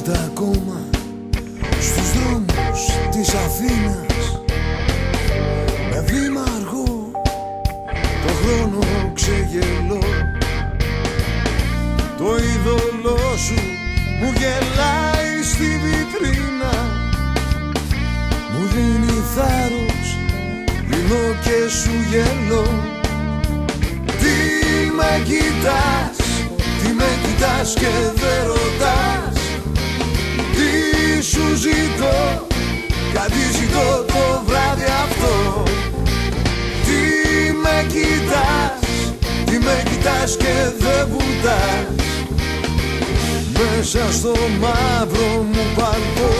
νύχτα ακόμα στους δρόμους της Αθήνας, με βήμα αργό το χρόνο ξεγελώ. Το είδωλό σου μου γελάει στη βιτρίνα, μου δίνει θάρρος, λύνω και σου γελώ. Τι με κοιτάς, τι με κοιτάς και δεν ρωτάς, τι σου ζητώ, κάτι ζητώ το βράδυ αυτό. Τι με κοιτάς, τι με κοιτάς και δεν βουτάς, μέσα στο μαύρο μου παλτό.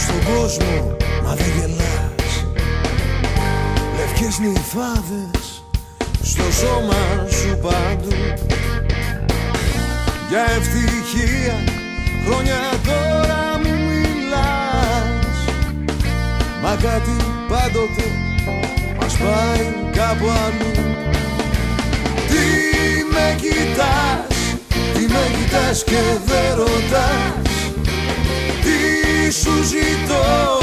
Στον κόσμο, μα δεν γελάς. Λευκές νυφάδες στο σώμα σου παντού. Για ευτυχία χρόνια τώρα μου μιλάς, μα κάτι πάντοτε μας πάει κάπου αλλού. Τι με κοιτάς, τι με κοιτάς και δεν ρωτάς, τι σου ζητώ,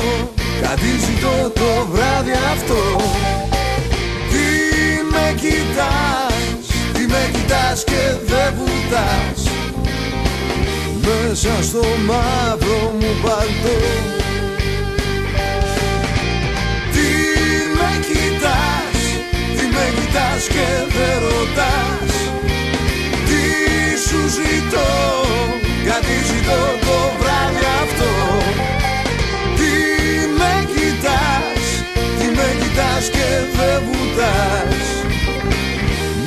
κάτι ζητώ το βράδυ αυτό. Τι με κοιτάς, τι με κοιτάς και δεν βουτάς, μέσα στο μαύρο μου παλτό. Τι με κοιτάς, τι με κοιτάς και δεν ρωτάς, τι σου ζητώ, κάτι ζητώ το βράδυ αυτό. Τι με κοιτάς, τι με κοιτάς και δεν βουτάς,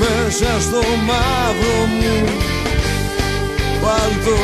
μέσα στο μαύρο μου παλτό.